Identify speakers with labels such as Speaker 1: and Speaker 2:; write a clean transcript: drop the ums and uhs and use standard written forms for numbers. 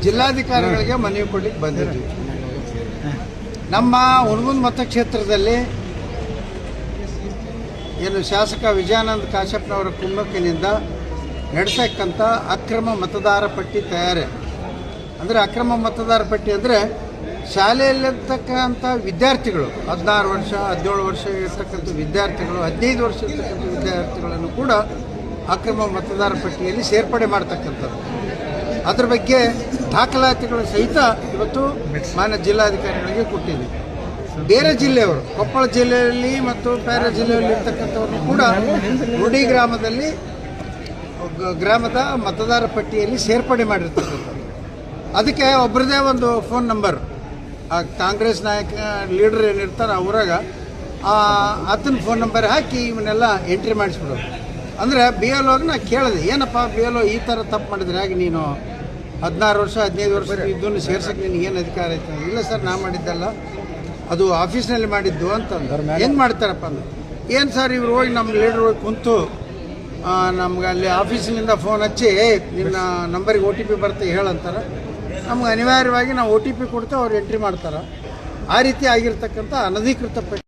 Speaker 1: ಜಿಲ್ಲಾಧಿಕಾರಿಗಳಿಗೆ ಮನವಿ ಕೊಡ್ಲಿಕ್ಕೆ ಬಂದಿದ್ವಿ. ನಮ್ಮ ಹುಣಗುಂದ ಮತಕ್ಷೇತ್ರದಲ್ಲಿ ಏನು ಶಾಸಕ ವಿಜಯಾನಂದ ಕಾಶ್ಯಪ್ನವರ ಕುಮ್ಮಕ್ಕಿನಿಂದ ನಡೆಸಕ್ಕಂಥ ಅಕ್ರಮ ಮತದಾರ ಪಟ್ಟಿ ತಯಾರಿ ಅಂದರೆ ಅಕ್ರಮ ಮತದಾರ ಪಟ್ಟಿ ಅಂದರೆ ಶಾಲೆಯಲ್ಲಿರ್ತಕ್ಕಂಥ ವಿದ್ಯಾರ್ಥಿಗಳು 16 ವರ್ಷ 17 ವರ್ಷ ಇರ್ತಕ್ಕಂಥ ವಿದ್ಯಾರ್ಥಿಗಳು 15 ವರ್ಷ ಇರ್ತಕ್ಕಂಥ ವಿದ್ಯಾರ್ಥಿಗಳನ್ನು ಕೂಡ ಅಕ್ರಮ ಮತದಾರ ಪಟ್ಟಿಯಲ್ಲಿ ಸೇರ್ಪಡೆ ಮಾಡ್ತಕ್ಕಂಥದ್ದು. ಅದರ ಬಗ್ಗೆ ದಾಖಲಾತಿಗಳು ಸಹಿತ ಇವತ್ತು ಮಾನ್ಯ ಜಿಲ್ಲಾಧಿಕಾರಿಗಳಿಗೆ ಕೊಟ್ಟಿದ್ದೀವಿ. ಬೇರೆ ಜಿಲ್ಲೆಯವರು ಕೊಪ್ಪಳ ಜಿಲ್ಲೆಯಲ್ಲಿ ಮತ್ತು ಬೇರೆ ಜಿಲ್ಲೆಯಲ್ಲಿ ಇರ್ತಕ್ಕಂಥವ್ರನ್ನು ಕೂಡ ರುಡಿ ಗ್ರಾಮದ ಮತದಾರ ಪಟ್ಟಿಯಲ್ಲಿ ಸೇರ್ಪಡೆ ಮಾಡಿರ್ತಕ್ಕಂಥದ್ದು. ಅದಕ್ಕೆ ಒಬ್ಬರದೇ ಒಂದು ಫೋನ್ ನಂಬರ್ ಆ ಕಾಂಗ್ರೆಸ್ ನಾಯಕ ಲೀಡರ್ ಏನಿರ್ತಾರೆ ಅವರಾಗ ಆತನ ಫೋನ್ ನಂಬರ್ ಹಾಕಿ ಇವನ್ನೆಲ್ಲ ಎಂಟ್ರಿ ಮಾಡಿಸ್ಬಿಡೋದು. ಅಂದರೆ ಬಿ ಎಲ್ ಓಗೆ ನಾ ಕೇಳಿದೆ, ಏನಪ್ಪ ಬಿ ಎಲ್ ಓ ಈ ಥರ ತಪ್ಪು ಮಾಡಿದ್ರೆ ಹಾಗೆ ನೀನು 16 ವರ್ಷ 15 ವರ್ಷ ಇದನ್ನು ಸೇರ್ಸೋಕ್ಕೆ ನಿನಗೆ ಏನು ಅಧಿಕಾರ ಐತೆ? ಇಲ್ಲ ಸರ್ ನಾ ಮಾಡಿದ್ದಲ್ಲ, ಅದು ಆಫೀಸ್ನಲ್ಲಿ ಮಾಡಿದ್ದು ಅಂತಂದ್ರೆ ಹೆಂಗೆ ಮಾಡ್ತಾರಪ್ಪ ಅಂದ್ರೆ, ಏನು ಸರ್ ಇವ್ರು ಹೋಗಿ ನಮ್ಮ ಲೀಡರ್ ಹೋಗಿ ಕುಂತು ನಮ್ಗೆ ಅಲ್ಲಿ ಆಫೀಸಿನಿಂದ ಫೋನ್ ಹಚ್ಚಿ ನಿನ್ನ ನಂಬರಿಗೆ OTP ಬರುತ್ತೆ ಹೇಳಂತಾರೆ. ನಮ್ಗೆ ಅನಿವಾರ್ಯವಾಗಿ ನಾವು OTP ಕೊಡ್ತೇವೆ, ಅವ್ರು ಎಂಟ್ರಿ ಮಾಡ್ತಾರೆ. ಆ ರೀತಿ ಆಗಿರ್ತಕ್ಕಂಥ ಅನಧಿಕೃತ ಪಟ್ಟಿ